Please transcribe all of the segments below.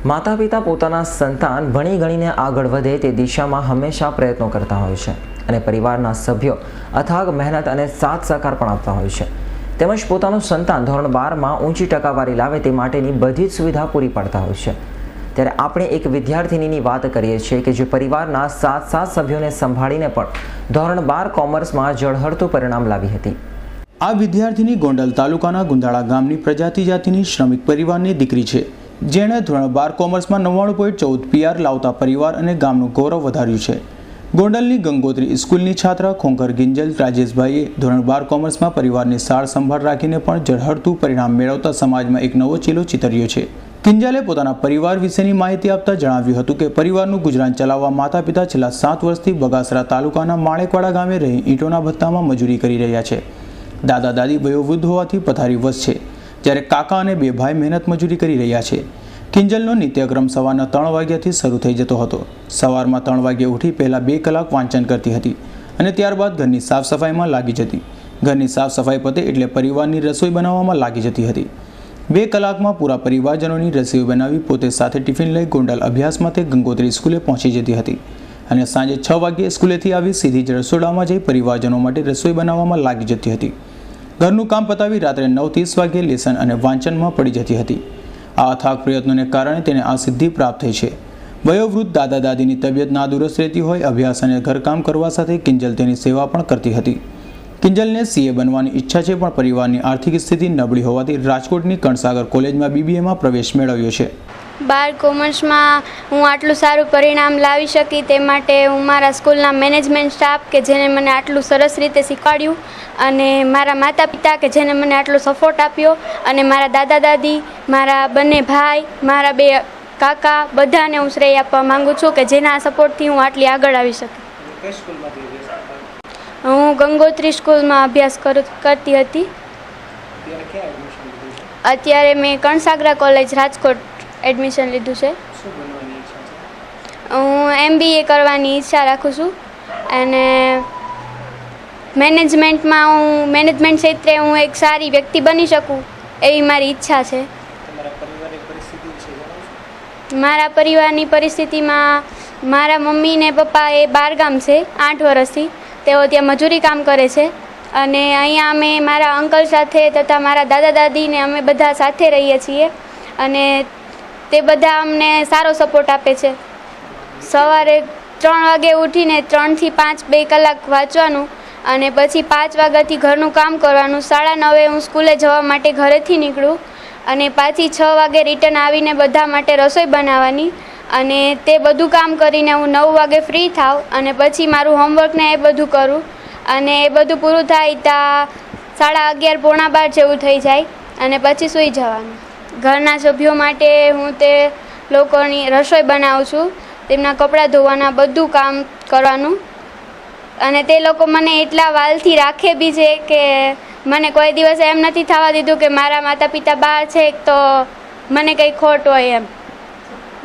માતા પિતા પોતાના સંતાન ભણી ગણીને આગળ વધે તે દિશામાં હંમેશા પ્રયત્નો કરતા હોય છે અને પરિવારના સભ્યો અથાગ મહેનત અને સાથ સહકાર પણ આપતા હોય છે. તેમજ પોતાનું સંતાન ધોરણ 12માં ઊંચી ટકાવારી લાવે તે માટેની બધી જ સુવિધા પૂરી પાડતા હોય છે. ત્યારે આપણે એક વિદ્યાર્થિનીની વાત કરીએ છીએ કે જે પરિવારના 7 સભ્યોને સંભાળીને પણ ધોરણ 12 કોમર્સમાં ઝળહળતું પરિણામ લાવી હતી. આ વિદ્યાર્થીની ગોંડલ તાલુકાના ગુંદાળા ગામની પ્રજાતિ જાતિની શ્રમિક પરિવારની દીકરી છે, જેણે ધોરણ 12 કોમર્સમાં 99.14 PR લાવતા પરિવાર અને ગામનું ગૌરવ વધાર્યું છે. ગોંડલની ગંગોત્રી સ્કૂલની છાત્રા ખોંખર કિંજલ રાજેશભાઈએ ધોરણ 12 કોમર્સમાં પરિવારની સાર સંભાળ રાખીને પણ ઝળહળતું પરિણામ મેળવતા સમાજમાં એક નવો ચીલો ચિતર્યો છે. કિંજલે પોતાના પરિવાર વિશેની માહિતી આપતા જણાવ્યું હતું કે પરિવારનું ગુજરાન ચલાવવા માતા પિતા છેલ્લા 7 વર્ષથી બગાસરા તાલુકાના માણેકવાડા ગામે રહી ઈંટોના ભથ્થામાં મજૂરી કરી રહ્યા છે. દાદા દાદી વયોવૃદ્ધ હોવાથી પથારી વશ છે, જ્યારે કાકા અને 2 ભાઈ મહેનત મજૂરી કરી રહ્યા છે. કિંજલનો નિત્યક્રમ સવારના 3 વાગ્યાથી શરૂ થઈ જતો હતો. સવારમાં 3 વાગ્યે ઉઠી પહેલાં 2 કલાક વાંચન કરતી હતી અને ત્યારબાદ ઘરની સાફ સફાઈમાં લાગી જતી. ઘરની સાફ સફાઈ પતે એટલે પરિવારની રસોઈ બનાવવામાં લાગી જતી હતી. 2 કલાકમાં પૂરા પરિવારજનોની રસોઈ બનાવી પોતે સાથે ટિફિન લઈ ગોંડલ અભ્યાસ માટે ગંગોત્રી સ્કૂલે પહોંચી જતી હતી અને સાંજે 6 વાગ્યે સ્કૂલેથી આવી સીધી જ રસોડામાં જઈ પરિવારજનો માટે રસોઈ બનાવવામાં લાગી જતી હતી. ઘરનું કામ પતાવી રાત્રે 9:30 વાગ્યે લેસન અને વાંચનમાં પડી જતી હતી. આ અથાગ પ્રયત્નોને કારણે તેને આ સિદ્ધિ પ્રાપ્ત થઈ છે. વયોવૃદ્ધ દાદા દાદીની તબિયત નાદુરસ્ત રહેતી હોય અભ્યાસ અને ઘરકામ કરવા સાથે કિંજલ તેની સેવા પણ કરતી હતી. કિંજલને CA બનવાની ઈચ્છા છે, પણ પરિવારની આર્થિક સ્થિતિ નબળી હોવાથી રાજકોટની કણસાગર કોલેજમાં BBAમાં પ્રવેશ મેળવ્યો છે. 12 કોમર્સમાં હું આટલું સારું પરિણામ લાવી શકી તે માટે હું મારા સ્કૂલના મેનેજમેન્ટ સ્ટાફ કે જેને મને આટલું સરસ રીતે શીખવાડ્યું, અને મારા માતા પિતા કે જેને મને આટલો સપોર્ટ આપ્યો, અને મારા દાદા દાદી, મારા બંને ભાઈ, મારા 2 કાકા, બધાને હું શ્રેય આપવા માંગુ છું કે જેના સપોર્ટથી હું આટલી આગળ આવી શકી. હું ગંગોત્રી સ્કૂલમાં અભ્યાસ કરતી હતી. અત્યારે મેં કણસાગરા કોલેજ રાજકોટ એડમિશન લીધું છે. હું MBA કરવાની ઈચ્છા રાખું છું અને મેનેજમેન્ટ ક્ષેત્રે હું એક સારી વ્યક્તિ બની શકું એવી મારી ઈચ્છા છે. મારા પરિવારની પરિસ્થિતિમાં મારા મમ્મી ને પપ્પા એ 12 ગામ છે 8 વર્ષથી. તેઓ ત્યાં મજૂરી કામ કરે છે અને અહીંયા અમે મારા અંકલ સાથે તથા મારા દાદા દાદીને અમે બધા સાથે રહીએ છીએ અને તે બધા અમને સારો સપોર્ટ આપે છે. સવારે 3 વાગે ઉઠીને 3 થી 5 2 કલાક વાંચવાનું અને પછી 5 વાગ્યાથી ઘરનું કામ કરવાનું. 9:30 હું સ્કૂલે જવા માટે ઘરેથી નીકળું અને પાછી 6 વાગે રિટર્ન આવીને બધા માટે રસોઈ બનાવવાની, અને તે બધું કામ કરીને હું 9 વાગે ફ્રી થાવ અને પછી મારું હોમવર્ક ને એ બધું કરું, અને એ બધું પૂરું થાય ત્યાં 11:30 પોણા 12 જેવું થઈ જાય અને પછી સૂઈ જવાનું. ઘરના સભ્યો માટે હું તે લોકોની રસોઈ બનાવું છું, તેમના કપડાં ધોવાના, બધું કામ કરવાનું, અને તે લોકો મને એટલા વાલથી રાખે બી છે કે મને કોઈ દિવસ એમ નથી થવા દીધું કે મારા માતા પિતા બહાર છે તો મને કંઈ ખોટ હોય એમ.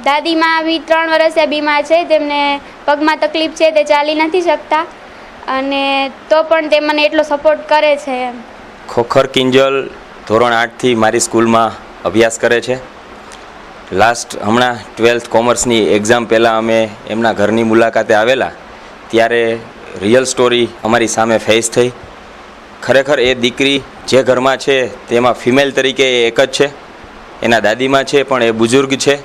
દાદીમાં બી 3 વર્ષથી બીમાર છે, તેમને પગમાં તકલીફ છે, તે ચાલી નથી શકતા, અને તો પણ તે મને એટલો સપોર્ટ કરે છે એમ. ખોખર કિંજલ ધોરણ 8થી મારી સ્કૂલમાં અભ્યાસ કરે છે. હમણાં 12th કોમર્સની એક્ઝામ પહેલાં અમે એમના ઘરની મુલાકાતે આવેલા, ત્યારે રિયલ સ્ટોરી અમારી સામે ફેસ થઈ. ખરેખર એ દીકરી જે ઘરમાં છે તેમાં ફિમેલ તરીકે એ એક જ છે. એના દાદીમાં છે પણ એ બુઝુર્ગ છે.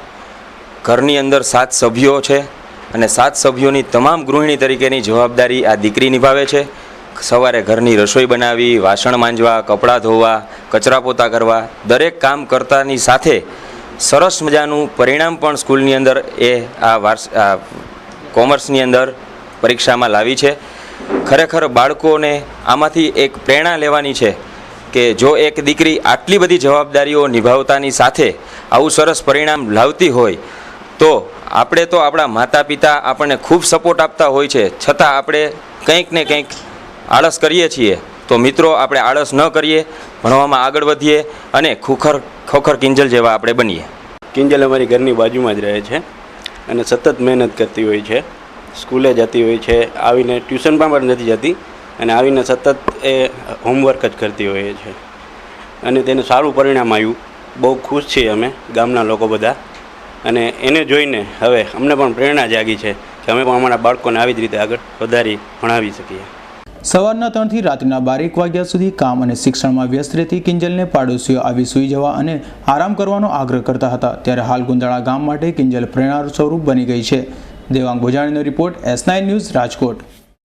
ઘરની અંદર 7 સભ્યો છે અને 7 સભ્યોની તમામ ગૃહિણી તરીકેની જવાબદારી આ દીકરી નિભાવે છે. સવારે ઘરની રસોઈ બનાવી, વાસણ માંજવા, કપડાં ધોવા, કચરા પોતા કરવા, દરેક કામ કરતાની સાથે સરસ મજાનું પરિણામ પણ સ્કૂલની અંદર એ આ કોમર્સની અંદર પરીક્ષામાં લાવી છે. ખરેખર બાળકોને આમાંથી એક પ્રેરણા લેવાની છે કે જો એક દીકરી આટલી બધી જવાબદારીઓ નિભાવતાની સાથે આવું સરસ પરિણામ લાવતી હોય તો આપણે તો આપણા માતા પિતા આપણને ખૂબ સપોર્ટ આપતા હોય છે, છતાં આપણે કંઈક ને કંઈક આળસ કરીએ છીએ. તો મિત્રો, આપણે આળસ ન કરીએ, ભણવામાં આગળ વધીએ અને ખોખર કિંજલ જેવા આપણે બનીએ. કિંજલ અમારી ઘરની બાજુમાં જ રહે છે અને સતત મહેનત કરતી હોય છે. સ્કૂલે જતી હોય છે, આવીને ટ્યુશનમાં પણ નથી જતી અને આવીને સતત એ હોમવર્ક જ કરતી હોય છે અને તેનું સારું પરિણામ આવ્યું. બહુ ખુશ છીએ અમે ગામના લોકો બધા અને એને જોઈને હવે અમને પણ પ્રેરણા જાગી છે કે અમે પણ અમારા બાળકોને આવી જ રીતે આગળ વધારી ભણાવી શકીએ. સવારના 3 થી રાત્રિના 12 વાગ્યા સુધી કામ અને શિક્ષણમાં વ્યસ્ત રહેતી કિંજલને પાડોશીઓ આવી સૂઈ જવા અને આરામ કરવાનો આગ્રહ કરતા હતા. ત્યારે હાલ ગુંદાળા ગામ માટે કિંજલ પ્રેરણા સ્વરૂપ બની ગઈ છે. દેવાંગ ભોજાણીનો રિપોર્ટ S9 ન્યૂઝ રાજકોટ.